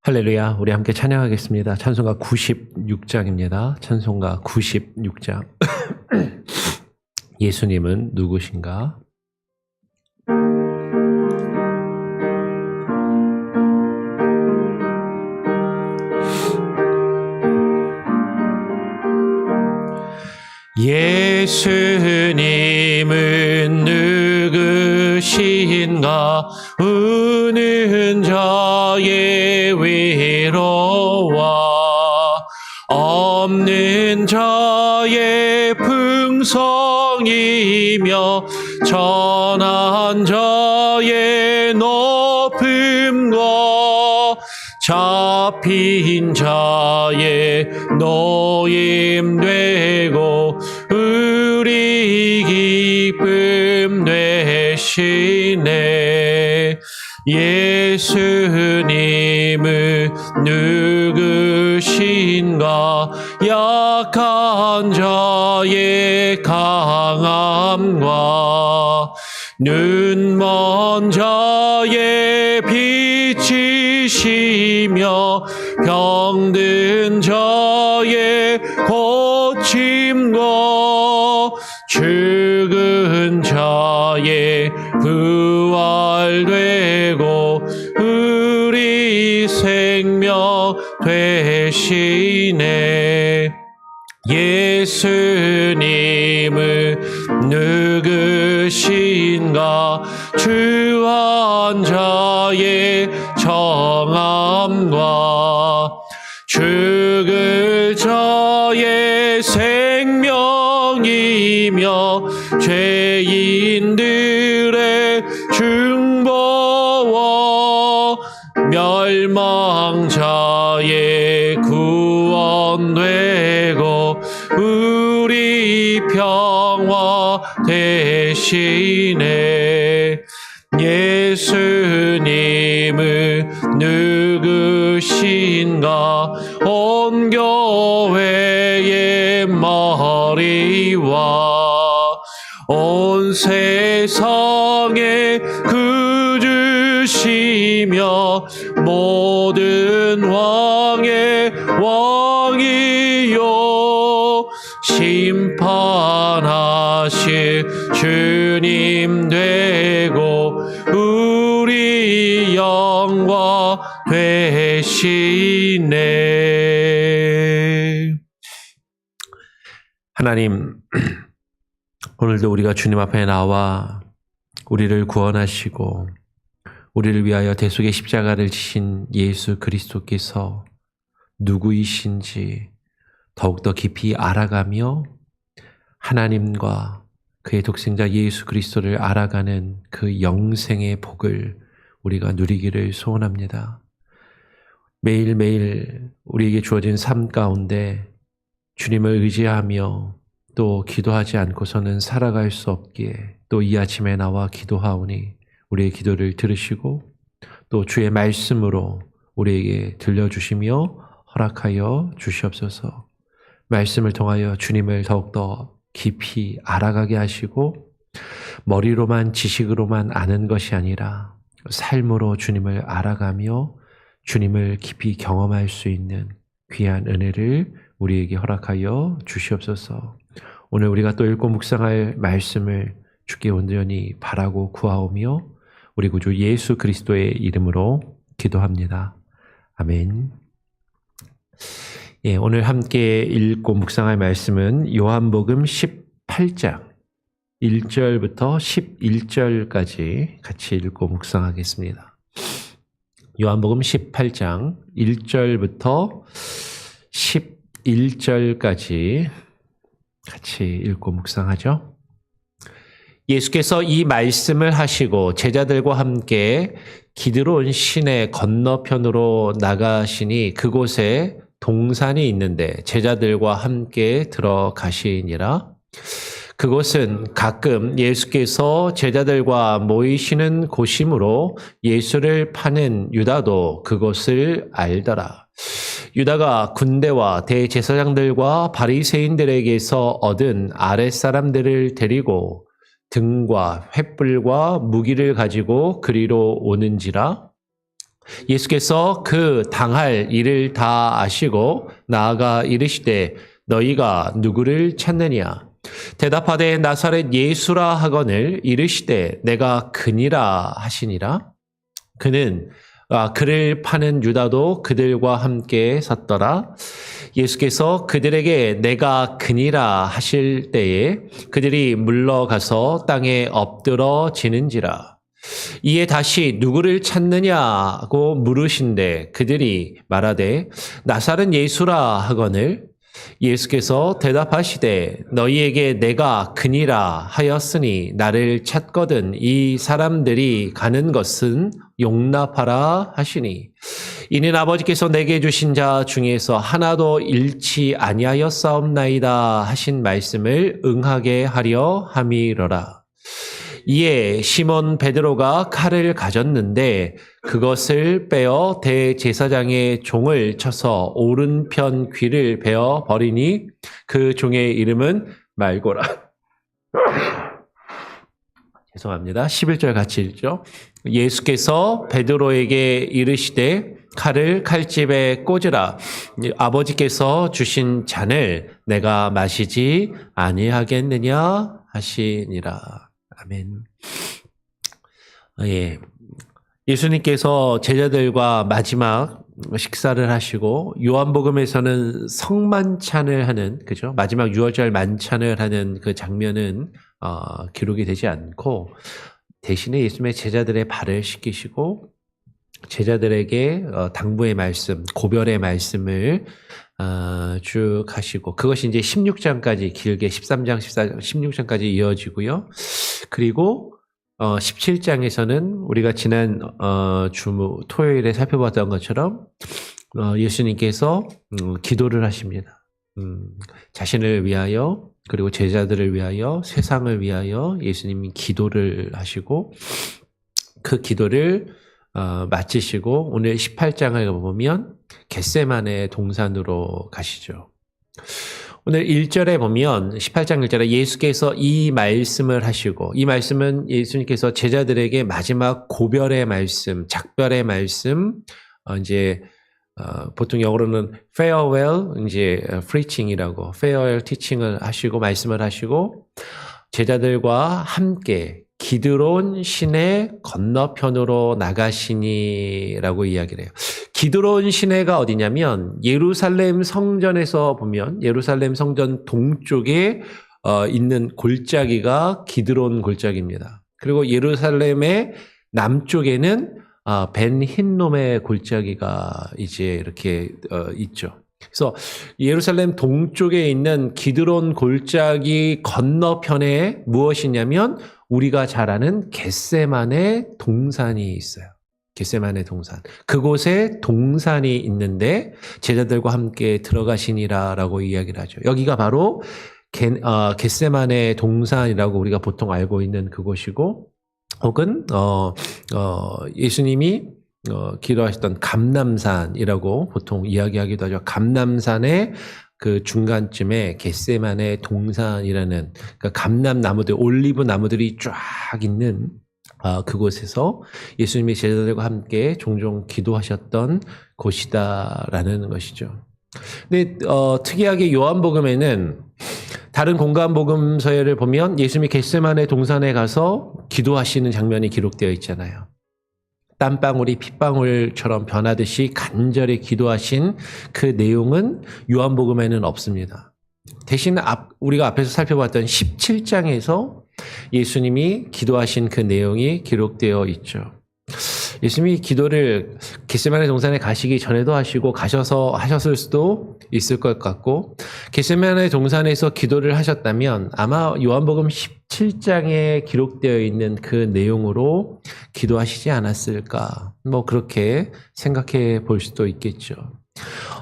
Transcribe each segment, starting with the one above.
할렐루야. 우리 함께 찬양하겠습니다. 찬송가 96장입니다. 찬송가 96장. 예수님은 누구신가? 예수님은 누구신가? 우는 자의 위로와 없는 자의 풍성이며 전한 자의 높음과 잡힌 자의 노임되고 우리 기쁨 되시네. 예수님은 누구신가? 약한 자의 강함과 눈먼 자의 빛이시며 병든 자의 고침과 죽은 자의 부활되고 우리 생명 되시네. 예수님은 누구신가? 주한 자의 정함과 죽을 자의 생명이며 죄인들의 중보와 멸망자의 구원되고 우리 평화 되시네. 예수님은 누구신가? 온 교회의 머리와 온 세상의 구주시며 모든 왕의 왕이요 심판하실 주님 되고 우리 영광 되시네. 하나님, 오늘도 우리가 주님 앞에 나와 우리를 구원하시고 우리를 위하여 대속의 십자가를 지신 예수 그리스도께서 누구이신지 더욱더 깊이 알아가며 하나님과 그의 독생자 예수 그리스도를 알아가는 그 영생의 복을 우리가 누리기를 소원합니다. 매일매일 우리에게 주어진 삶 가운데 주님을 의지하며 또 기도하지 않고서는 살아갈 수 없기에 또 이 아침에 나와 기도하오니 우리의 기도를 들으시고 또 주의 말씀으로 우리에게 들려주시며 허락하여 주시옵소서. 말씀을 통하여 주님을 더욱더 깊이 알아가게 하시고 머리로만 지식으로만 아는 것이 아니라 삶으로 주님을 알아가며 주님을 깊이 경험할 수 있는 귀한 은혜를 우리에게 허락하여 주시옵소서. 오늘 우리가 또 읽고 묵상할 말씀을 주께 온전히 바라고 구하오며 우리 구주 예수 그리스도의 이름으로 기도합니다. 아멘. 오늘 함께 읽고 묵상할 말씀은 요한복음 18장 1절부터 11절까지 같이 읽고 묵상하겠습니다. 요한복음 18장 1절부터 11절까지 같이 읽고 묵상하죠. 예수께서 이 말씀을 하시고 제자들과 함께 기드론 시내 건너편으로 나가시니 그곳에 동산이 있는데 제자들과 함께 들어가시니라. 그곳은 가끔 예수께서 제자들과 모이시는 곳이므로 예수를 파는 유다도 그곳을 알더라. 유다가 군대와 대제사장들과 바리새인들에게서 얻은 아랫사람들을 데리고 등과 횃불과 무기를 가지고 그리로 오는지라. 예수께서 그 당할 일을 다 아시고 나아가 이르시되 너희가 누구를 찾느냐? 대답하되 나사렛 예수라 하거늘 이르시되 내가 그니라 하시니라. 그는 그를 파는 유다도 그들과 함께 섰더라. 예수께서 그들에게 내가 그니라 하실 때에 그들이 물러가서 땅에 엎드러지는지라. 이에 다시 누구를 찾느냐고 물으신데 그들이 말하되 나사렛 예수라 하거늘 예수께서 대답하시되 너희에게 내가 그니라 하였으니 나를 찾거든 이 사람들이 가는 것은 용납하라 하시니 이는 아버지께서 내게 주신 자 중에서 하나도 잃지 아니하였사옵나이다 하신 말씀을 응하게 하려 함이로라. 이에 시몬 베드로가 칼을 가졌는데 그것을 빼어 대제사장의 종을 쳐서 오른편 귀를 베어 버리니 그 종의 이름은 말고라. 죄송합니다. 11절 같이 읽죠. 예수께서 베드로에게 이르시되 칼을 칼집에 꽂으라. 아버지께서 주신 잔을 내가 마시지 아니하겠느냐 하시니라. 아멘. 예. 예수님께서 제자들과 마지막 식사를 하시고 요한복음에서는 성만찬을 하는, 그죠? 마지막 유월절 만찬을 하는 그 장면은 기록이 되지 않고 대신에 예수님의 제자들의 발을 씻기시고 제자들에게 당부의 말씀, 고별의 말씀을 쭉 하시고 그것이 이제 16장까지 길게 13장, 14장, 16장까지 이어지고요. 그리고 17장에서는 우리가 지난 토요일에 살펴봤던 것처럼 예수님께서 기도를 하십니다. 자신을 위하여 그리고 제자들을 위하여 세상을 위하여 예수님이 기도를 하시고 그 기도를 마치시고 오늘 18장을 보면 겟세마네 동산으로 가시죠. 오늘 1절에 보면 18장 1절에 예수께서 이 말씀을 하시고 이 말씀은 예수님께서 제자들에게 마지막 고별의 말씀, 작별의 말씀, 이제 보통 영어로는 farewell 이제 preaching이라고 farewell teaching을 하시고 말씀을 하시고 제자들과 함께 기드론 시내 건너편으로 나가시니라고 이야기를 해요. 기드론 시내가 어디냐면 예루살렘 성전에서 보면 예루살렘 성전 동쪽에 있는 골짜기가 기드론 골짜기입니다. 그리고 예루살렘의 남쪽에는 벤 힌놈의 골짜기가 이제 이렇게 있죠. 그래서 예루살렘 동쪽에 있는 기드론 골짜기 건너편에 무엇이냐면 우리가 잘 아는 겟세마네 동산이 있어요. 겟세마네 동산. 그곳에 동산이 있는데 제자들과 함께 들어가시니라라고 이야기를 하죠. 여기가 바로 겟세마네 동산이라고 우리가 보통 알고 있는 그곳이고 혹은 예수님이 기도하셨던 감람산이라고 보통 이야기하기도 하죠. 감람산의 그 중간쯤에 겟세마네 동산이라는 그러니까 감람 나무들, 올리브 나무들이 쫙 있는 그곳에서 예수님이 제자들과 함께 종종 기도하셨던 곳이다라는 것이죠. 근데 특이하게 요한복음에는 다른 공간 복음서를 보면 예수님이 겟세마네 동산에 가서 기도하시는 장면이 기록되어 있잖아요. 땀방울이 핏방울처럼 변하듯이 간절히 기도하신 그 내용은 요한복음에는 없습니다. 대신 우리가 앞에서 살펴봤던 17장에서 예수님이 기도하신 그 내용이 기록되어 있죠. 예수님이 기도를 겟세마네 동산에 가시기 전에도 하시고 가셔서 하셨을 수도 있을 것 같고 겟세마네 동산에서 기도를 하셨다면 아마 요한복음 17장에 기록되어 있는 그 내용으로 기도하시지 않았을까 뭐 그렇게 생각해 볼 수도 있겠죠.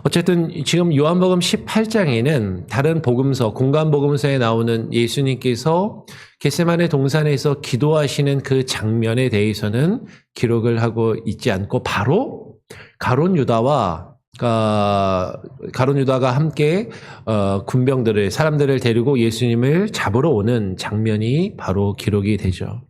어쨌든 지금 요한복음 18장에는 다른 복음서, 공간 복음서에 나오는 예수님께서 겟세마네 동산에서 기도하시는 그 장면에 대해서는 기록을 하고 있지 않고 바로 가룟 유다가 함께 군병들을 사람들을 데리고 예수님을 잡으러 오는 장면이 바로 기록이 되죠.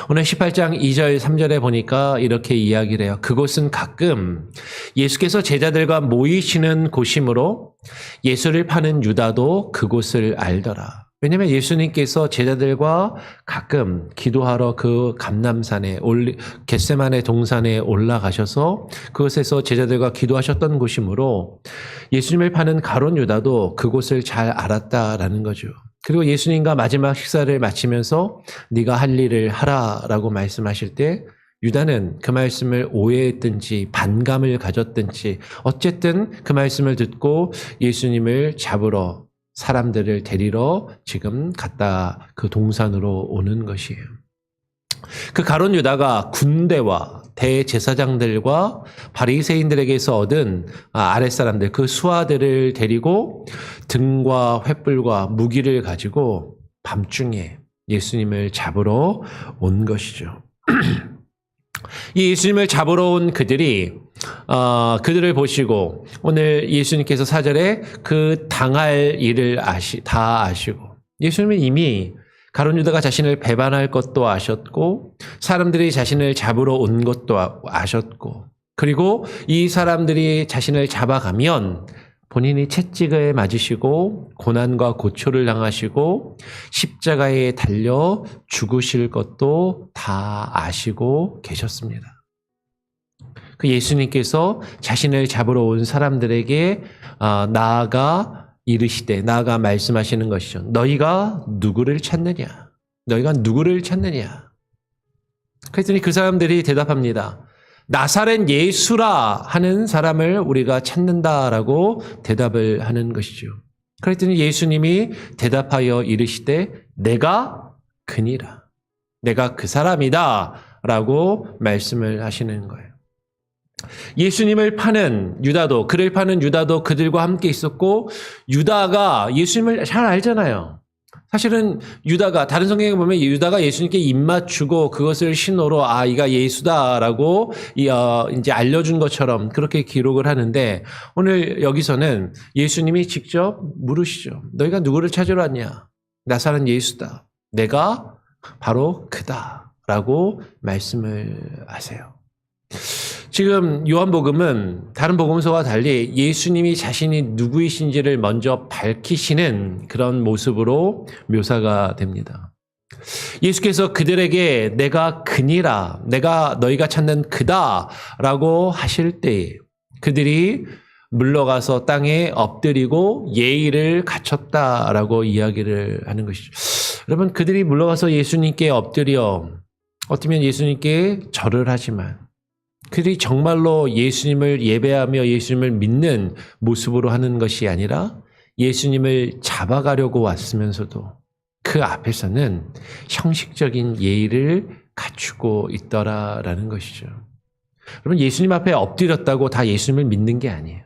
오늘 18장 2절 3절에 보니까 이렇게 이야기를 해요. 그곳은 가끔 예수께서 제자들과 모이시는 곳이므로 예수를 파는 유다도 그곳을 알더라. 왜냐하면 예수님께서 제자들과 가끔 기도하러 그 감람산에 겟세마네 동산에 올라가셔서 그곳에서 제자들과 기도하셨던 곳이므로 예수님을 파는 가룟 유다도 그곳을 잘 알았다라는 거죠. 그리고 예수님과 마지막 식사를 마치면서 네가 할 일을 하라라고 말씀하실 때 유다는 그 말씀을 오해했든지 반감을 가졌든지 어쨌든 그 말씀을 듣고 예수님을 잡으러 사람들을 데리러 지금 갔다 그 동산으로 오는 것이에요. 그 가룟 유다가 군대와 대제사장들과 바리새인들에게서 얻은 아랫사람들 그 수하들을 데리고 등과 횃불과 무기를 가지고 밤중에 예수님을 잡으러 온 것이죠. 이 예수님을 잡으러 온 그들이 그들을 보시고 오늘 예수님께서 4절에 그 당할 일을 다 아시고 예수님은 이미 가룟 유다가 자신을 배반할 것도 아셨고 사람들이 자신을 잡으러 온 것도 아셨고 그리고 이 사람들이 자신을 잡아가면 본인이 채찍을 맞으시고 고난과 고초를 당하시고 십자가에 달려 죽으실 것도 다 아시고 계셨습니다. 그 예수님께서 자신을 잡으러 온 사람들에게 나아가 이르시되 나아가 말씀하시는 것이죠. 너희가 누구를 찾느냐? 너희가 누구를 찾느냐? 그랬더니 그 사람들이 대답합니다. 나사렛 예수라 하는 사람을 우리가 찾는다라고 대답을 하는 것이죠. 그랬더니 예수님이 대답하여 이르시되 내가 그니라. 내가 그 사람이다 라고 말씀을 하시는 거예요. 예수님을 파는 유다도 그를 파는 유다도 그들과 함께 있었고 유다가 예수님을 잘 알잖아요. 사실은 유다가 다른 성경에 보면 유다가 예수님께 입맞추고 그것을 신호로 이가 예수다라고 이제 알려준 것처럼 그렇게 기록을 하는데 오늘 여기서는 예수님이 직접 물으시죠. 너희가 누구를 찾으러 왔냐? 나사렛 예수다. 내가 바로 그다라고 말씀을 하세요. 지금 요한복음은 다른 복음서와 달리 예수님이 자신이 누구이신지를 먼저 밝히시는 그런 모습으로 묘사가 됩니다. 예수께서 그들에게 내가 그니라, 내가 너희가 찾는 그다라고 하실 때 그들이 물러가서 땅에 엎드리고 예의를 갖췄다라고 이야기를 하는 것이죠. 여러분 그들이 물러가서 예수님께 엎드려 어쩌면 예수님께 절을 하지만 그들이 정말로 예수님을 예배하며 예수님을 믿는 모습으로 하는 것이 아니라 예수님을 잡아가려고 왔으면서도 그 앞에서는 형식적인 예의를 갖추고 있더라라는 것이죠. 여러분 예수님 앞에 엎드렸다고 다 예수님을 믿는 게 아니에요.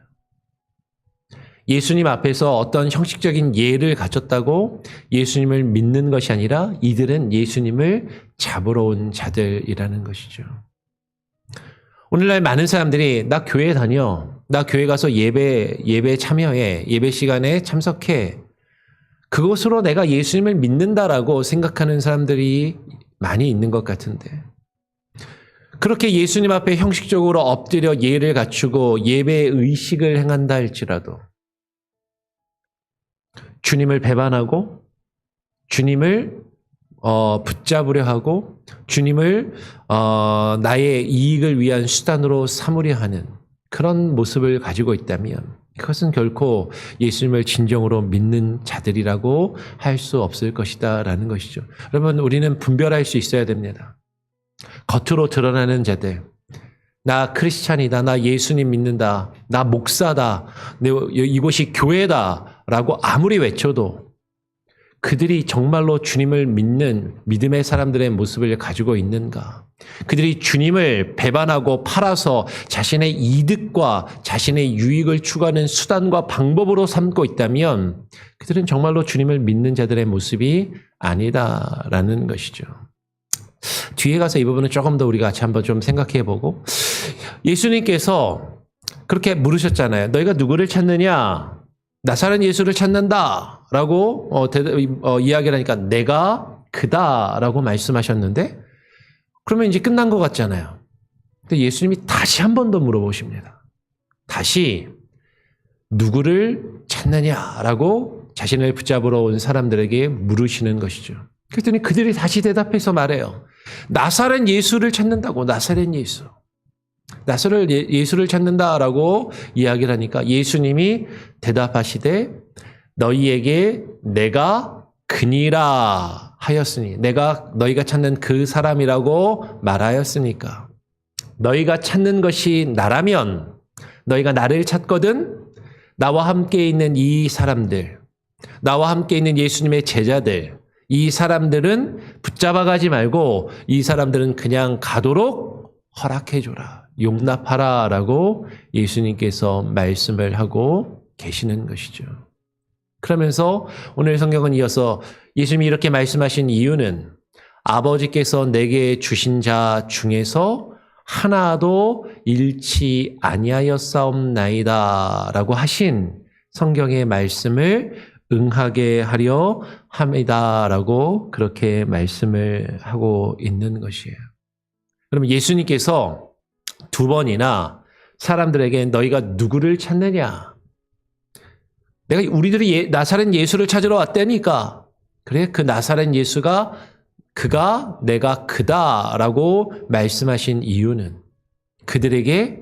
예수님 앞에서 어떤 형식적인 예를 갖췄다고 예수님을 믿는 것이 아니라 이들은 예수님을 잡으러 온 자들이라는 것이죠. 오늘날 많은 사람들이 나 교회 다녀, 나 교회 가서 예배 참여해, 예배 시간에 참석해. 그것으로 내가 예수님을 믿는다라고 생각하는 사람들이 많이 있는 것 같은데 그렇게 예수님 앞에 형식적으로 엎드려 예를 갖추고 예배 의식을 행한다 할지라도 주님을 배반하고 주님을 붙잡으려 하고 주님을 나의 이익을 위한 수단으로 삼으려 하는 그런 모습을 가지고 있다면 그것은 결코 예수님을 진정으로 믿는 자들이라고 할 수 없을 것이다라는 것이죠. 여러분 우리는 분별할 수 있어야 됩니다. 겉으로 드러나는 자들 나 크리스찬이다, 나 예수님 믿는다, 나 목사다, 이곳이 교회다 라고 아무리 외쳐도 그들이 정말로 주님을 믿는 믿음의 사람들의 모습을 가지고 있는가? 그들이 주님을 배반하고 팔아서 자신의 이득과 자신의 유익을 추구하는 수단과 방법으로 삼고 있다면 그들은 정말로 주님을 믿는 자들의 모습이 아니다라는 것이죠. 뒤에 가서 이 부분은 조금 더 우리가 같이 한번 좀 생각해 보고 예수님께서 그렇게 물으셨잖아요. 너희가 누구를 찾느냐? 나사렛 예수를 찾는다라고 이야기를 하니까 내가 그다라고 말씀하셨는데 그러면 이제 끝난 것 같잖아요. 근데 예수님이 다시 한 번 더 물어보십니다. 다시 누구를 찾느냐라고 자신을 붙잡으러 온 사람들에게 물으시는 것이죠. 그랬더니 그들이 다시 대답해서 말해요. 나사렛 예수를 찾는다고. 나사렛 예수. 나사렛 예수를 찾는다라고 이야기를 하니까 예수님이 대답하시되 너희에게 내가 그니라 하였으니, 내가 너희가 찾는 그 사람이라고 말하였으니까, 너희가 찾는 것이 나라면 너희가 나를 찾거든 나와 함께 있는 이 사람들, 나와 함께 있는 예수님의 제자들, 이 사람들은 붙잡아가지 말고 이 사람들은 그냥 가도록 허락해줘라, 용납하라 라고 예수님께서 말씀을 하고 계시는 것이죠. 그러면서 오늘 성경은 이어서 예수님이 이렇게 말씀하신 이유는 아버지께서 내게 주신 자 중에서 하나도 잃지 아니하였사옵나이다 라고 하신 성경의 말씀을 응하게 하려 합니다 라고 그렇게 말씀을 하고 있는 것이에요. 그러면 예수님께서 두 번이나 사람들에게 너희가 누구를 찾느냐, 내가 우리들이 나사렛 예수를 찾으러 왔다니까, 그래 그 나사렛 예수가 그가 내가 그다라고 말씀하신 이유는 그들에게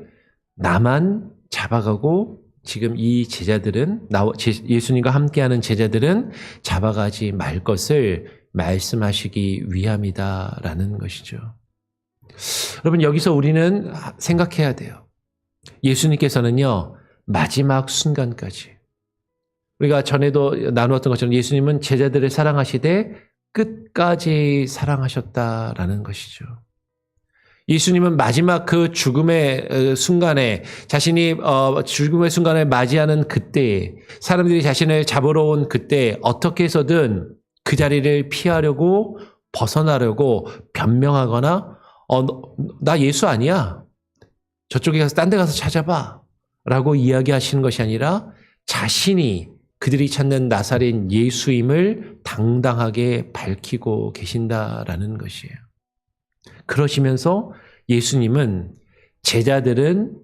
나만 잡아가고 지금 이 제자들은 예수님과 함께하는 제자들은 잡아가지 말 것을 말씀하시기 위함이다라는 것이죠. 여러분 여기서 우리는 생각해야 돼요. 예수님께서는요 마지막 순간까지, 우리가 전에도 나누었던 것처럼 예수님은 제자들을 사랑하시되 끝까지 사랑하셨다라는 것이죠. 예수님은 마지막 그 죽음의 순간에, 자신이 죽음의 순간을 맞이하는 그때, 사람들이 자신을 잡으러 온 그때 어떻게 해서든 그 자리를 피하려고, 벗어나려고 변명하거나 나 예수 아니야, 저쪽에 가서 딴 데 가서 찾아봐 라고 이야기하시는 것이 아니라 자신이 그들이 찾는 나사렛 예수임을 당당하게 밝히고 계신다라는 것이에요. 그러시면서 예수님은 제자들은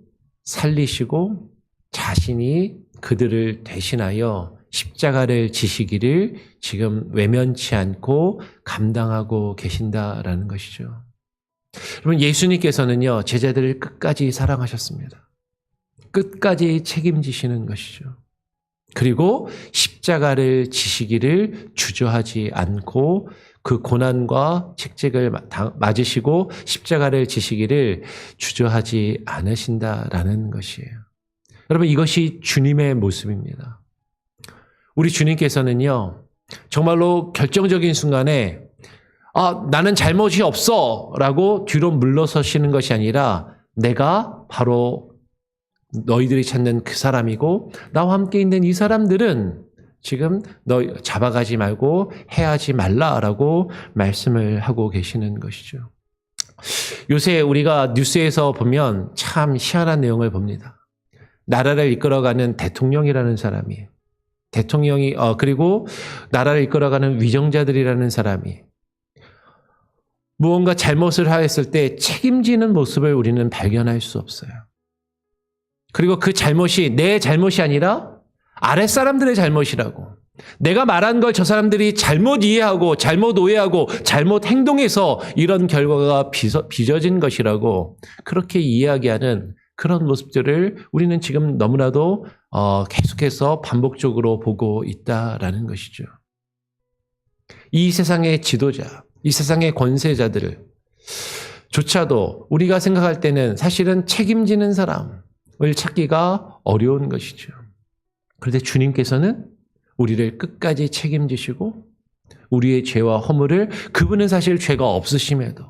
살리시고 자신이 그들을 대신하여 십자가를 지시기를 지금 외면치 않고 감당하고 계신다라는 것이죠. 여러분 예수님께서는요 제자들을 끝까지 사랑하셨습니다. 끝까지 책임지시는 것이죠. 그리고 십자가를 지시기를 주저하지 않고 그 고난과 책책을 맞으시고 십자가를 지시기를 주저하지 않으신다라는 것이에요. 여러분 이것이 주님의 모습입니다. 우리 주님께서는요 정말로 결정적인 순간에 나는 잘못이 없어 라고 뒤로 물러서시는 것이 아니라 내가 바로 너희들이 찾는 그 사람이고 나와 함께 있는 이 사람들은 지금 너 잡아가지 말고 해하지 말라라고 말씀을 하고 계시는 것이죠. 요새 우리가 뉴스에서 보면 참 희한한 내용을 봅니다. 나라를 이끌어가는 대통령이라는 사람이, 그리고 나라를 이끌어가는 위정자들이라는 사람이 무언가 잘못을 하였을 때 책임지는 모습을 우리는 발견할 수 없어요. 그리고 그 잘못이 내 잘못이 아니라 아랫사람들의 잘못이라고, 내가 말한 걸 저 사람들이 잘못 이해하고 잘못 오해하고 잘못 행동해서 이런 결과가 빚어진 것이라고 그렇게 이야기하는 그런 모습들을 우리는 지금 너무나도 계속해서 반복적으로 보고 있다라는 것이죠. 이 세상의 지도자, 이 세상의 권세자들을 조차도 우리가 생각할 때는 사실은 책임지는 사람을 찾기가 어려운 것이죠. 그런데 주님께서는 우리를 끝까지 책임지시고 우리의 죄와 허물을, 그분은 사실 죄가 없으심에도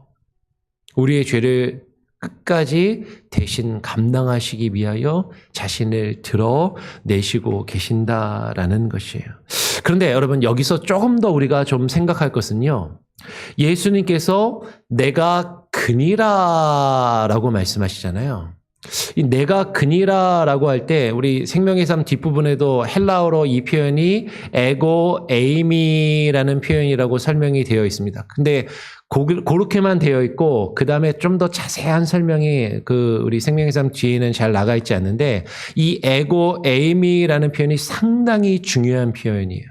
우리의 죄를 끝까지 대신 감당하시기 위하여 자신을 드러내시고 계신다라는 것이에요. 그런데 여러분 여기서 조금 더 우리가 좀 생각할 것은요, 예수님께서 내가 그니라라고 말씀하시잖아요. 이 내가 그니라라고 할 때 우리 생명의 삶 뒷부분에도 헬라어로 이 표현이 에고 에이미라는 표현이라고 설명이 되어 있습니다. 근데 그렇게만 되어 있고 그 다음에 좀 더 자세한 설명이 우리 생명의 삶 뒤에는 잘 나가 있지 않는데 이 에고 에이미라는 표현이 상당히 중요한 표현이에요.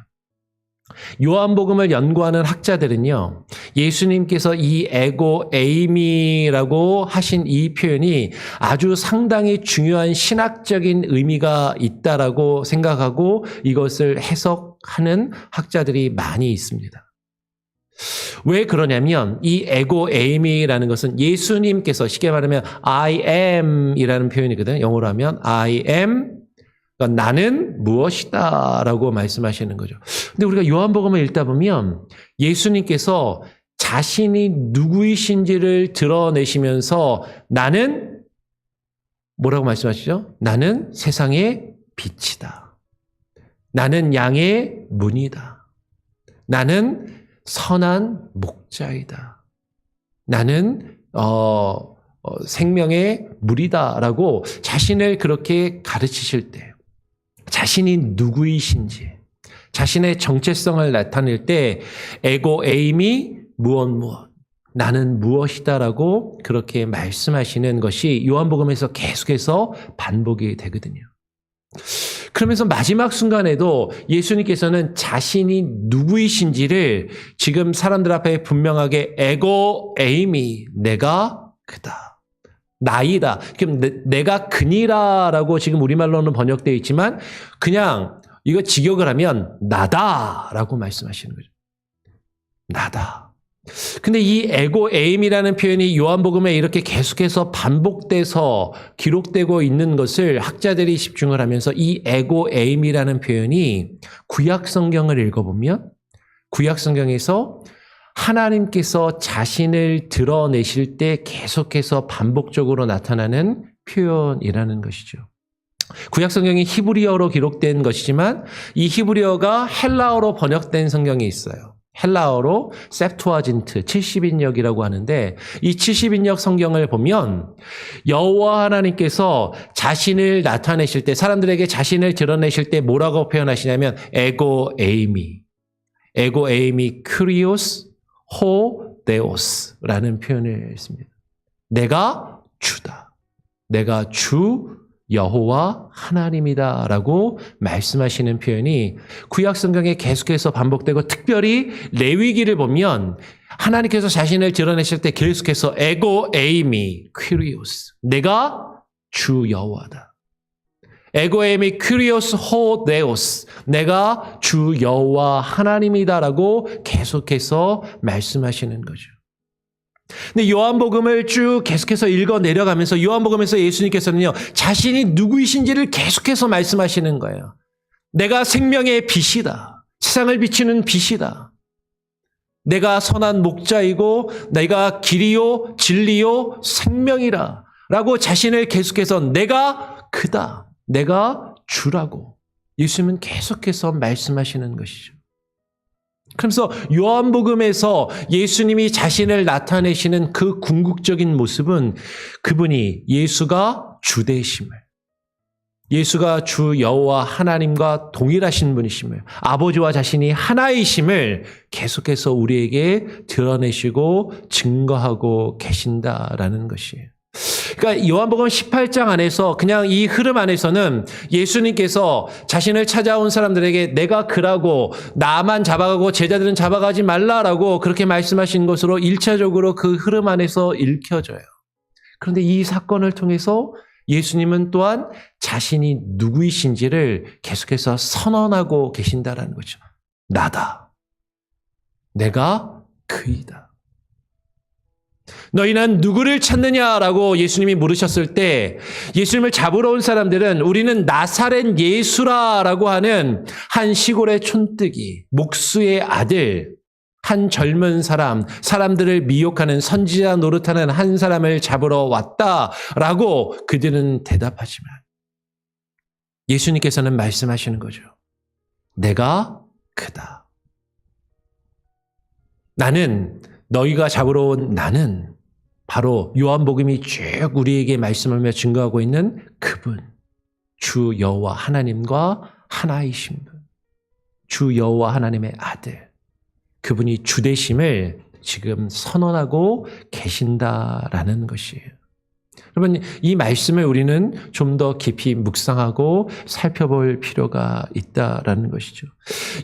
요한복음을 연구하는 학자들은요, 예수님께서 이 에고 에이미라고 하신 이 표현이 아주 상당히 중요한 신학적인 의미가 있다라고 생각하고 이것을 해석하는 학자들이 많이 있습니다. 왜 그러냐면 이 에고 에이미라는 것은 예수님께서 쉽게 말하면 I am 이라는 표현이거든요. 영어로 하면 I am, 그러니까 나는 무엇이다 라고 말씀하시는 거죠. 근데 우리가 요한복음을 읽다 보면 예수님께서 자신이 누구이신지를 드러내시면서 나는 뭐라고 말씀하시죠? 나는 세상의 빛이다. 나는 양의 문이다. 나는 선한 목자이다. 나는 생명의 물이다라고 자신을 그렇게 가르치실 때 자신이 누구이신지 자신의 정체성을 나타낼 때 에고 에임이 무엇 나는 무엇이다라고 그렇게 말씀하시는 것이 요한복음에서 계속해서 반복이 되거든요. 그러면서 마지막 순간에도 예수님께서는 자신이 누구이신지를 지금 사람들 앞에 분명하게 에고 에이미, 내가 그다. 나이다. 그럼 내가 그니라라고 지금 우리말로는 번역되어 있지만 그냥 이거 직역을 하면 나다라고 말씀하시는 거죠. 나다. 근데 이 에고 에임이라는 표현이 요한복음에 이렇게 계속해서 반복돼서 기록되고 있는 것을 학자들이 집중을 하면서 이 에고 에임이라는 표현이 구약 성경을 읽어보면 구약 성경에서 하나님께서 자신을 드러내실 때 계속해서 반복적으로 나타나는 표현이라는 것이죠. 구약 성경이 히브리어로 기록된 것이지만 이 히브리어가 헬라어로 번역된 성경이 있어요. 헬라어로 셉투아진트 70인역이라고 하는데 이 70인역 성경을 보면 여호와 하나님께서 자신을 나타내실 때 사람들에게 자신을 드러내실 때 뭐라고 표현하시냐면 에고 에이미 큐리오스 호 데오스라는 표현을 씁니다. 내가 주다. 내가 주 여호와 하나님이다라고 말씀하시는 표현이 구약 성경에 계속해서 반복되고 특별히 레위기를 보면 하나님께서 자신을 드러내실 때 계속해서 에고 에이미 퀴리오스 내가 주 여호와다. 에고 에이미 퀴리오스 호 데오스 내가 주 여호와 하나님이다라고 계속해서 말씀하시는 거죠. 근데 요한복음을 쭉 계속해서 읽어 내려가면서 요한복음에서 예수님께서는요, 자신이 누구이신지를 계속해서 말씀하시는 거예요. 내가 생명의 빛이다. 세상을 비추는 빛이다. 내가 선한 목자이고 내가 길이요 진리요 생명이라 라고 자신을 계속해서 내가 그다. 내가 주라고 예수님은 계속해서 말씀하시는 것이죠. 그래서 요한복음에서 예수님이 자신을 나타내시는 그 궁극적인 모습은 그분이 예수가 주 되심을, 예수가 주 여호와 하나님과 동일하신 분이심을, 아버지와 자신이 하나이심을 계속해서 우리에게 드러내시고 증거하고 계신다라는 것이에요. 그러니까 요한복음 18장 안에서 그냥 이 흐름 안에서는 예수님께서 자신을 찾아온 사람들에게 내가 그라고 나만 잡아가고 제자들은 잡아가지 말라라고 그렇게 말씀하신 것으로 1차적으로 그 흐름 안에서 읽혀져요. 그런데 이 사건을 통해서 예수님은 또한 자신이 누구이신지를 계속해서 선언하고 계신다라는 거죠. 나다. 내가 그이다. 너희는 누구를 찾느냐라고 예수님이 물으셨을 때 예수님을 잡으러 온 사람들은 우리는 나사렛 예수라라고 하는 한 시골의 촌뜨기, 목수의 아들, 한 젊은 사람, 사람들을 미혹하는 선지자 노릇하는 한 사람을 잡으러 왔다라고 그들은 대답하지만 예수님께서는 말씀하시는 거죠. 내가 그다. 나는 너희가 잡으러 온 나는 바로 요한복음이 쭉 우리에게 말씀하며 증거하고 있는 그분, 주 여호와 하나님과 하나이신 분, 주 여호와 하나님의 아들, 그분이 주 되심을 지금 선언하고 계신다라는 것이에요. 여러분, 이 말씀을 우리는 좀 더 깊이 묵상하고 살펴볼 필요가 있다라는 것이죠.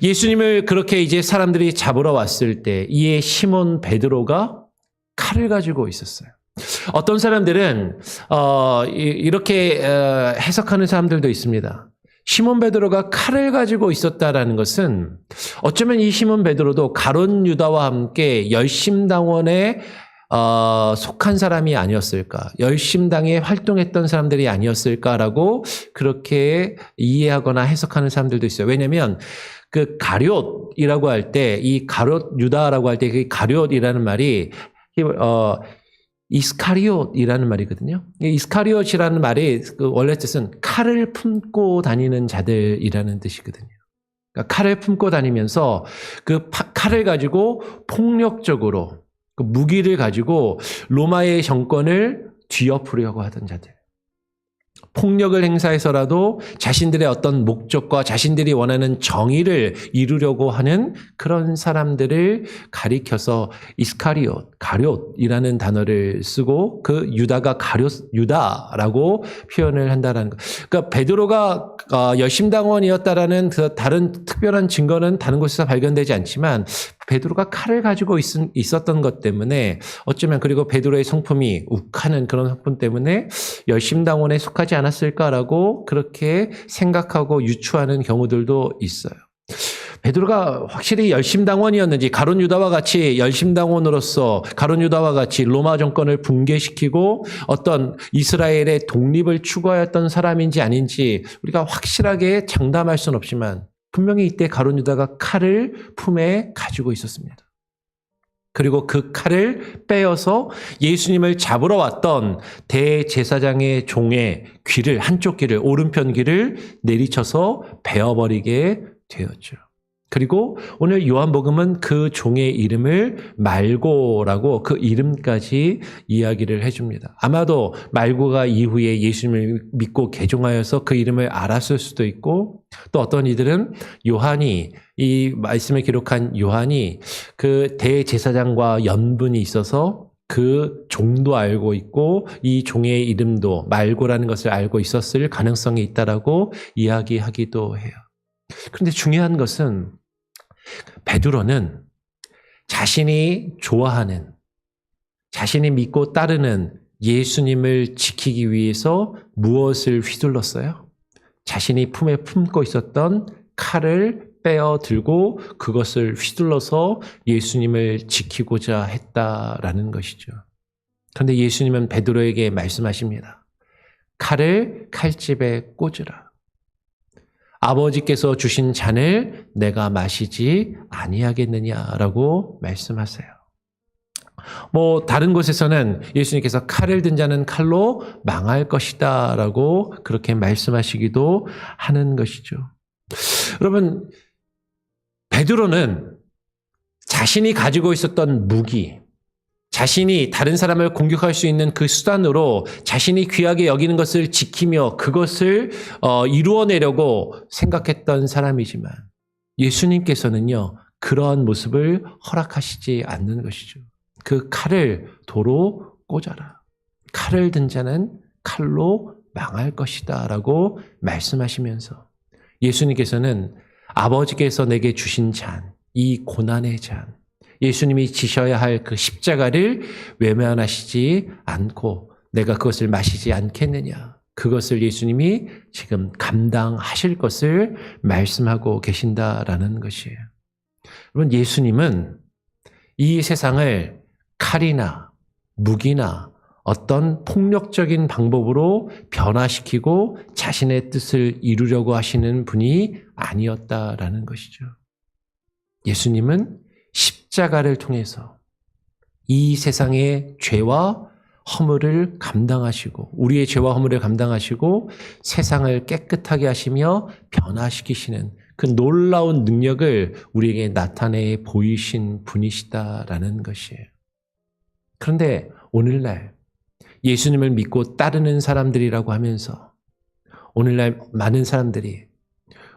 예수님을 그렇게 이제 사람들이 잡으러 왔을 때 이에 시몬 베드로가 칼을 가지고 있었어요. 어떤 사람들은 이렇게 해석하는 사람들도 있습니다. 시몬 베드로가 칼을 가지고 있었다라는 것은 어쩌면 이 시몬 베드로도 가룟 유다와 함께 열심당원에 속한 사람이 아니었을까, 열심당에 활동했던 사람들이 아니었을까라고 그렇게 이해하거나 해석하는 사람들도 있어요. 왜냐하면 그 가룟이라고 할 때, 이 가룟 유다라고 할 때 그 가룟이라는 말이 이스카리옷이라는 말이거든요. 이스카리옷이라는 말이 그 원래 뜻은 칼을 품고 다니는 자들이라는 뜻이거든요. 그러니까 칼을 품고 다니면서 그 칼을 가지고 폭력적으로 그 무기를 가지고 로마의 정권을 뒤엎으려고 하던 자들. 폭력을 행사해서라도 자신들의 어떤 목적과 자신들이 원하는 정의를 이루려고 하는 그런 사람들을 가리켜서 이스카리옷, 가룟이라는 단어를 쓰고 그 유다가 유다라고 표현을 한다라는 거. 그러니까 베드로가 열심당원이었다라는 그 다른 특별한 증거는 다른 곳에서 발견되지 않지만 베드로가 칼을 가지고 있었던 것 때문에 어쩌면 그리고 베드로의 성품이 욱하는 그런 성품 때문에 열심당원에 속하지 않았을까라고 그렇게 생각하고 유추하는 경우들도 있어요. 베드로가 확실히 열심당원이었는지 가룟 유다와 같이 열심당원으로서 가룟 유다와 같이 로마 정권을 붕괴시키고 어떤 이스라엘의 독립을 추구하였던 사람인지 아닌지 우리가 확실하게 장담할 수는 없지만 분명히 이때 가룟 유다가 칼을 품에 가지고 있었습니다. 그리고 그 칼을 빼어서 예수님을 잡으러 왔던 대제사장의 종의 귀를, 한쪽 귀를, 오른편 귀를 내리쳐서 베어버리게 되었죠. 그리고 오늘 요한복음은 그 종의 이름을 말고라고 그 이름까지 이야기를 해줍니다. 아마도 말고가 이후에 예수님을 믿고 개종하여서 그 이름을 알았을 수도 있고 또 어떤 이들은 요한이 이 말씀을 기록한 요한이 그 대제사장과 연분이 있어서 그 종도 알고 있고 이 종의 이름도 말고라는 것을 알고 있었을 가능성이 있다라고 이야기하기도 해요. 그런데 중요한 것은 베드로는 자신이 좋아하는, 자신이 믿고 따르는 예수님을 지키기 위해서 무엇을 휘둘렀어요? 자신이 품에 품고 있었던 칼을 빼어 들고 그것을 휘둘러서 예수님을 지키고자 했다라는 것이죠. 그런데 예수님은 베드로에게 말씀하십니다. 칼을 칼집에 꽂으라. 아버지께서 주신 잔을 내가 마시지 아니하겠느냐라고 말씀하세요. 다른 곳에서는 예수님께서 칼을 든 자는 칼로 망할 것이다라고 그렇게 말씀하시기도 하는 것이죠. 여러분, 베드로는 자신이 가지고 있었던 무기, 자신이 다른 사람을 공격할 수 있는 그 수단으로 자신이 귀하게 여기는 것을 지키며 그것을 이루어내려고 생각했던 사람이지만 예수님께서는요, 그러한 모습을 허락하시지 않는 것이죠. 그 칼을 도로 꽂아라. 칼을 든 자는 칼로 망할 것이다 라고 말씀하시면서 예수님께서는 아버지께서 내게 주신 잔, 이 고난의 잔, 예수님이 지셔야 할 그 십자가를 외면하시지 않고 내가 그것을 마시지 않겠느냐. 그것을 예수님이 지금 감당하실 것을 말씀하고 계신다라는 것이에요. 여러분, 예수님은 이 세상을 칼이나 무기나 어떤 폭력적인 방법으로 변화시키고 자신의 뜻을 이루려고 하시는 분이 아니었다라는 것이죠. 예수님은 십자가를 통해서 이 세상의 죄와 허물을 감당하시고 우리의 죄와 허물을 감당하시고 세상을 깨끗하게 하시며 변화시키시는 그 놀라운 능력을 우리에게 나타내 보이신 분이시다라는 것이에요. 그런데 오늘날 예수님을 믿고 따르는 사람들이라고 하면서 오늘날 많은 사람들이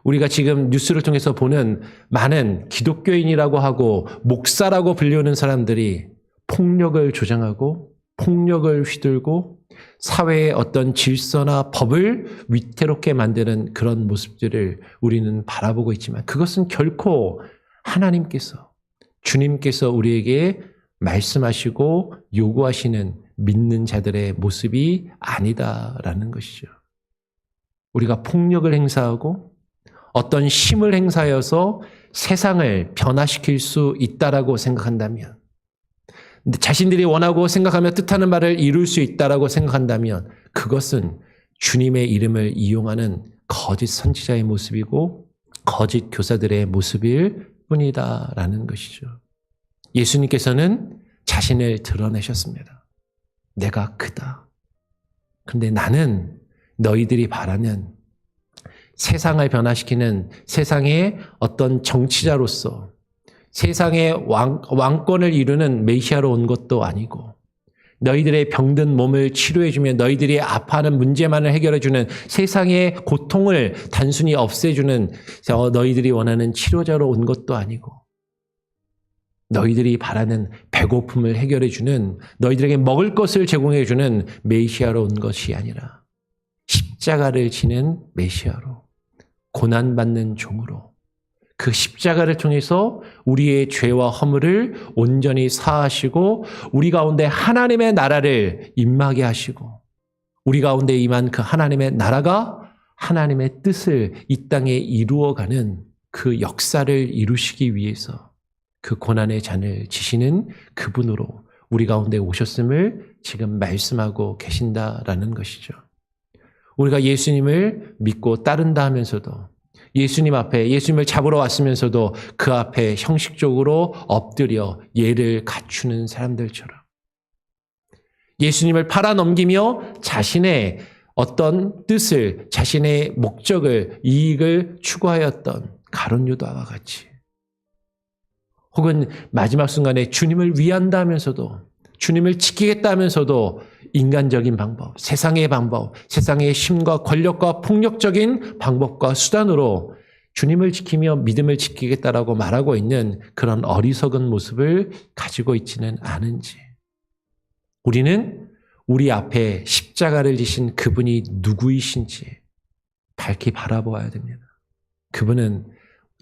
우리가 지금 뉴스를 통해서 보는 많은 기독교인이라고 하고 목사라고 불리는 사람들이 폭력을 조장하고 폭력을 휘둘고 사회의 어떤 질서나 법을 위태롭게 만드는 그런 모습들을 우리는 바라보고 있지만 그것은 결코 하나님께서, 주님께서 우리에게 말씀하시고 요구하시는 믿는 자들의 모습이 아니다라는 것이죠. 우리가 폭력을 행사하고 어떤 힘을 행사해서 세상을 변화시킬 수 있다라고 생각한다면, 자신들이 원하고 생각하며 뜻하는 바를 이룰 수 있다라고 생각한다면 그것은 주님의 이름을 이용하는 거짓 선지자의 모습이고 거짓 교사들의 모습일 뿐이다라는 것이죠. 예수님께서는 자신을 드러내셨습니다. 내가 크다. 그런데 나는 너희들이 바라는 세상을 변화시키는 세상의 어떤 정치자로서 세상의 왕권을 이루는 메시아로 온 것도 아니고 너희들의 병든 몸을 치료해주며 너희들이 아파하는 문제만을 해결해주는 세상의 고통을 단순히 없애주는 너희들이 원하는 치료자로 온 것도 아니고 너희들이 바라는 배고픔을 해결해주는 너희들에게 먹을 것을 제공해주는 메시아로 온 것이 아니라 십자가를 지는 메시아로 고난받는 종으로 그 십자가를 통해서 우리의 죄와 허물을 온전히 사하시고 우리 가운데 하나님의 나라를 임하게 하시고 우리 가운데 임한 그 하나님의 나라가 하나님의 뜻을 이 땅에 이루어가는 그 역사를 이루시기 위해서 그 고난의 잔을 지시는 그분으로 우리 가운데 오셨음을 지금 말씀하고 계신다라는 것이죠. 우리가 예수님을 믿고 따른다 하면서도 예수님 앞에 예수님을 잡으러 왔으면서도 그 앞에 형식적으로 엎드려 예를 갖추는 사람들처럼 예수님을 팔아넘기며 자신의 어떤 뜻을 자신의 목적을 이익을 추구하였던 가룟 유다와 같이 혹은 마지막 순간에 주님을 위한다 하면서도 주님을 지키겠다 하면서도 인간적인 방법, 세상의 방법, 세상의 힘과 권력과 폭력적인 방법과 수단으로 주님을 지키며 믿음을 지키겠다라고 말하고 있는 그런 어리석은 모습을 가지고 있지는 않은지 우리는 우리 앞에 십자가를 지신 그분이 누구이신지 밝히 바라보아야 됩니다. 그분은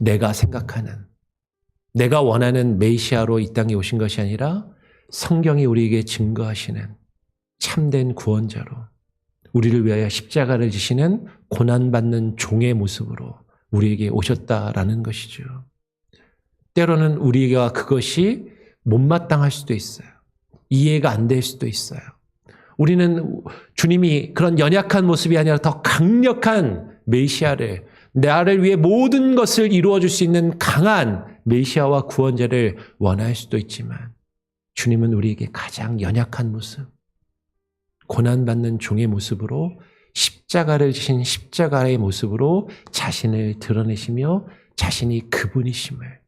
내가 생각하는, 내가 원하는 메시아로 이 땅에 오신 것이 아니라 성경이 우리에게 증거하시는 참된 구원자로 우리를 위하여 십자가를 지시는 고난받는 종의 모습으로 우리에게 오셨다라는 것이죠. 때로는 우리가 그것이 못마땅할 수도 있어요. 이해가 안 될 수도 있어요. 우리는 주님이 그런 연약한 모습이 아니라 더 강력한 메시아를 나를 위해 모든 것을 이루어줄 수 있는 강한 메시아와 구원자를 원할 수도 있지만 주님은 우리에게 가장 연약한 모습, 고난받는 종의 모습으로 십자가를 지신 십자가의 모습으로 자신을 드러내시며 자신이 그분이심을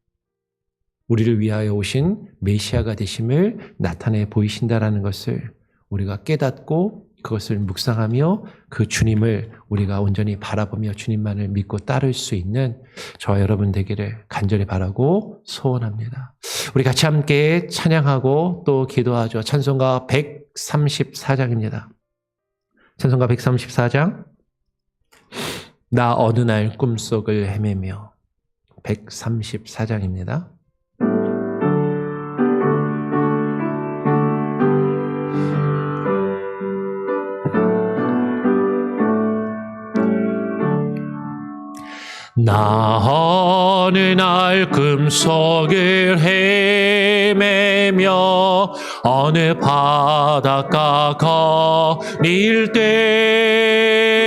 우리를 위하여 오신 메시아가 되심을 나타내 보이신다라는 것을 우리가 깨닫고 그것을 묵상하며 그 주님을 우리가 온전히 바라보며 주님만을 믿고 따를 수 있는 저와 여러분 되기를 간절히 바라고 소원합니다. 우리 같이 함께 찬양하고 또 기도하죠. 찬송가 134장입니다. 찬송가 134장 나 어느 날 꿈속을 헤매며 134장입니다. 나 어느 날 꿈속을 헤매며 어느 바닷가 거닐 때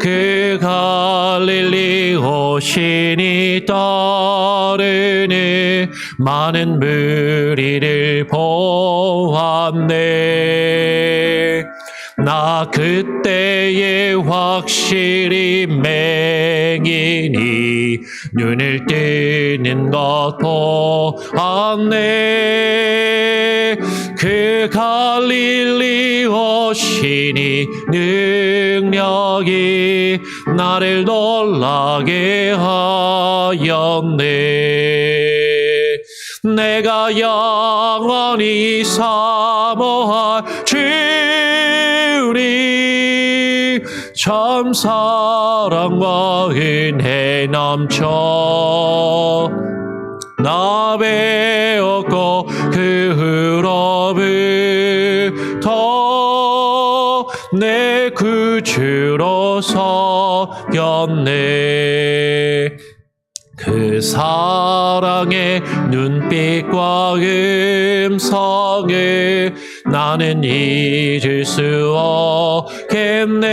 그 갈릴리 오신이 따르는 많은 무리를 보았네. 나 그때에 확실히 맹인이 눈을 뜨는 것 보았네. 그 갈릴리 오시니 능력이 나를 놀라게 하였네. 내가 영원히 사모할 주님 참 사랑과 은혜 넘쳐 나 배웠고 그 후로부터 내 구주로 서겼네. 그 사랑의 눈빛과 음성을 나는 잊을 수 없겠네.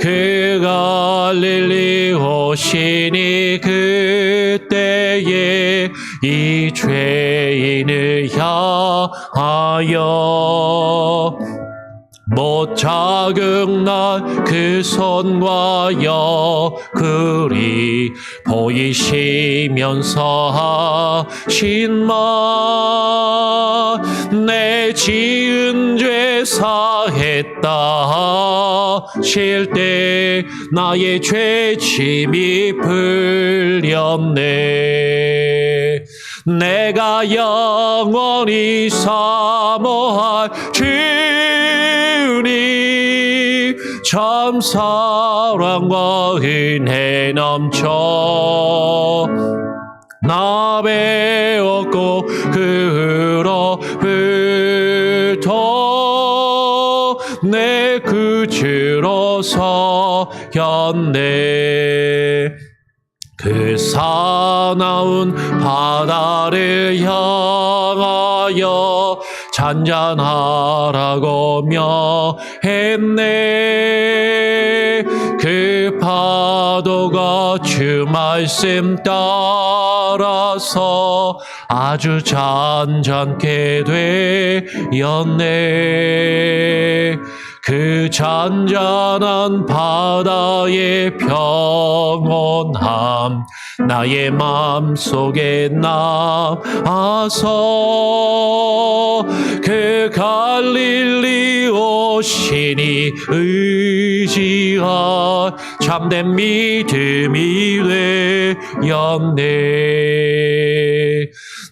그 갈릴리 오시니 그때에 이 죄인을 향하여 못 자극난 그 손과 옆구리 보이시면서 하신 말 내 지은 죄 사했다 하실 때 나의 죄짐이 풀렸네. 내가 영원히 사모할 주님 참 사랑과 은혜 넘쳐 나 배웠고 그 후로부터 내 구주로 서겼네. 그 사나운 바다를 향하여 잔잔하라고 명했네. 그 파도가 주 말씀 따라서 아주 잔잔케 되었네. 그 잔잔한 바다의 평온함 나의 마음속에 남아서 그 갈릴리 오시니 의지한 참된 믿음이 되었네.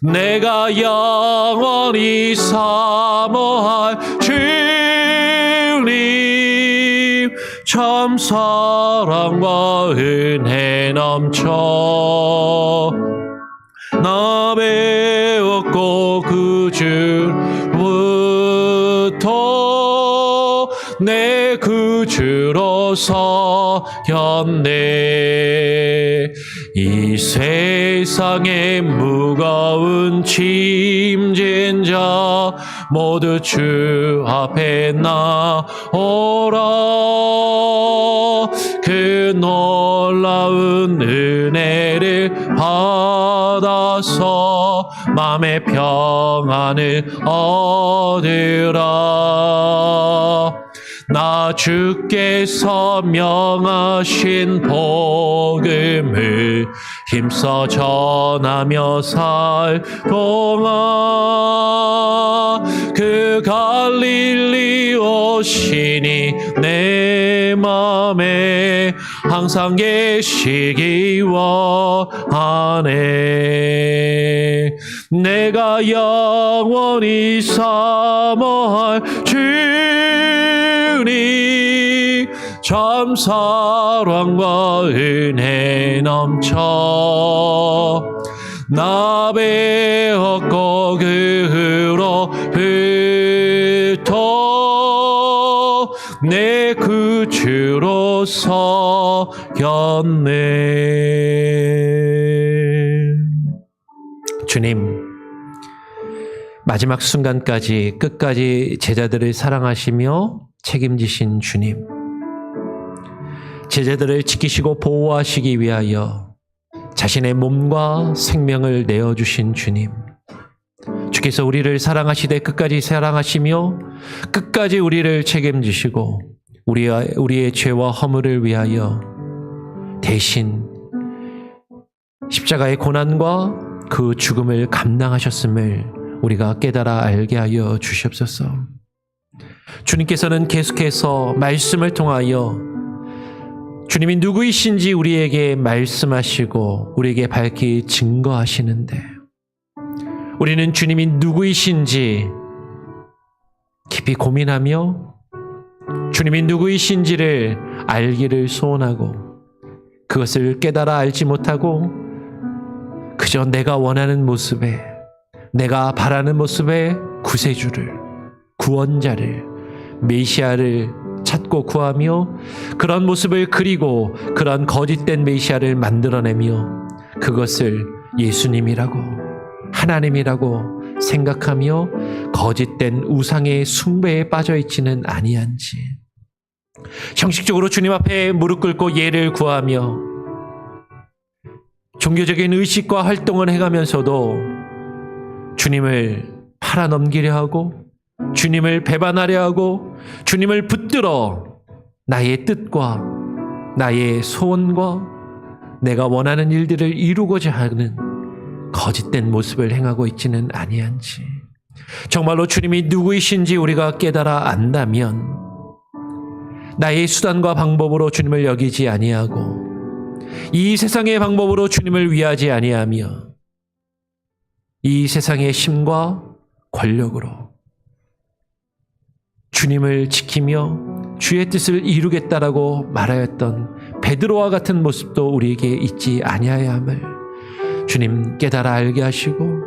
내가 영원히 사모할 주님 참 사랑과 은혜 넘쳐 나 배웠고 그 주부터 내 구주로 서겼네. 이 세상에 무거운 짐진 자 모두 주 앞에 나오라. 그 놀라운 은혜를 받아서 마음의 평안을 얻으라. 나 주께서 명하신 복음을 힘써 전하며 살 동안 그 갈릴리 오시니 내 맘에 항상 계시기 원하네. 내가 영원히 사모할 주님 참 사랑과 은혜 넘쳐 나 배웠고 그 후로부터 내 구주로 서겼네. 주님, 마지막 순간까지 끝까지 제자들을 사랑하시며 책임지신 주님, 제자들을 지키시고 보호하시기 위하여 자신의 몸과 생명을 내어주신 주님, 주께서 우리를 사랑하시되 끝까지 사랑하시며 끝까지 우리를 책임지시고 우리의 죄와 허물을 위하여 대신 십자가의 고난과 그 죽음을 감당하셨음을 우리가 깨달아 알게 하여 주시옵소서. 주님께서는 계속해서 말씀을 통하여 주님이 누구이신지 우리에게 말씀하시고 우리에게 밝히 증거하시는데, 우리는 주님이 누구이신지 깊이 고민하며 주님이 누구이신지를 알기를 소원하고 그것을 깨달아 알지 못하고 그저 내가 원하는 모습에, 내가 바라는 모습의 구세주를, 구원자를, 메시아를 찾고 구하며 그런 모습을 그리고 그런 거짓된 메시아를 만들어내며 그것을 예수님이라고, 하나님이라고 생각하며 거짓된 우상의 숭배에 빠져있지는 아니한지, 형식적으로 주님 앞에 무릎 꿇고 예를 구하며 종교적인 의식과 활동을 해가면서도 주님을 팔아넘기려 하고 주님을 배반하려 하고 주님을 붙들어 나의 뜻과 나의 소원과 내가 원하는 일들을 이루고자 하는 거짓된 모습을 행하고 있지는 아니한지, 정말로 주님이 누구이신지 우리가 깨달아 안다면 나의 수단과 방법으로 주님을 여기지 아니하고 이 세상의 방법으로 주님을 위하지 아니하며 이 세상의 힘과 권력으로 주님을 지키며 주의 뜻을 이루겠다라고 말하였던 베드로와 같은 모습도 우리에게 있지 아니하야 함을 주님 깨달아 알게 하시고,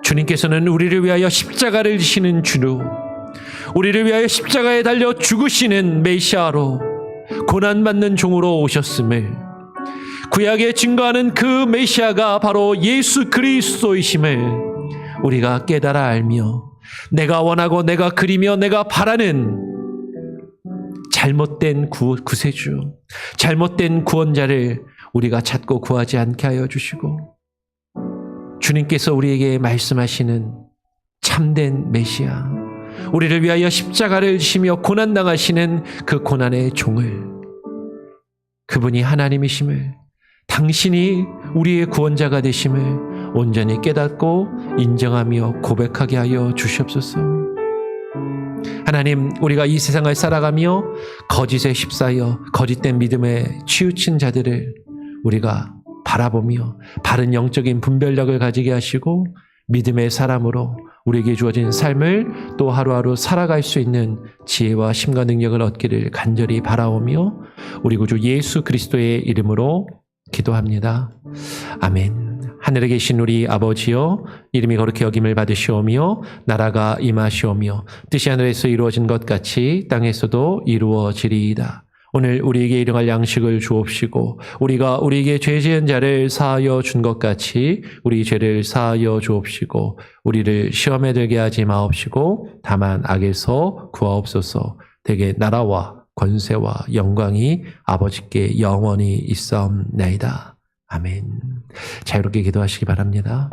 주님께서는 우리를 위하여 십자가를 지시는 주로, 우리를 위하여 십자가에 달려 죽으시는 메시아로, 고난받는 종으로 오셨음을, 구약에 증거하는 그 메시아가 바로 예수 그리스도이심을 우리가 깨달아 알며 내가 원하고 내가 그리며 내가 바라는 잘못된 구세주, 잘못된 구원자를 우리가 찾고 구하지 않게 하여 주시고, 주님께서 우리에게 말씀하시는 참된 메시아, 우리를 위하여 십자가를 지시며 고난당하시는 그 고난의 종을, 그분이 하나님이심을, 당신이 우리의 구원자가 되심을 온전히 깨닫고 인정하며 고백하게 하여 주시옵소서. 하나님, 우리가 이 세상을 살아가며 거짓에 휩싸여 거짓된 믿음에 치우친 자들을 우리가 바라보며 바른 영적인 분별력을 가지게 하시고 믿음의 사람으로 우리에게 주어진 삶을 또 하루하루 살아갈 수 있는 지혜와 힘과 능력을 얻기를 간절히 바라오며 우리 구주 예수 그리스도의 이름으로 기도합니다. 아멘. 하늘에 계신 우리 아버지여, 이름이 거룩히 여김을 받으시오며 나라가 임하시오며 뜻이 하늘에서 이루어진 것 같이 땅에서도 이루어지리이다. 오늘 우리에게 일용할 양식을 주옵시고 우리가 우리에게 죄 지은 자를 사하여 준 것 같이 우리 죄를 사하여 주옵시고 우리를 시험에 들게 하지 마옵시고 다만 악에서 구하옵소서. 대개 나라와 권세와 영광이 아버지께 영원히 있사옵나이다. 아멘. 자유롭게 기도하시기 바랍니다.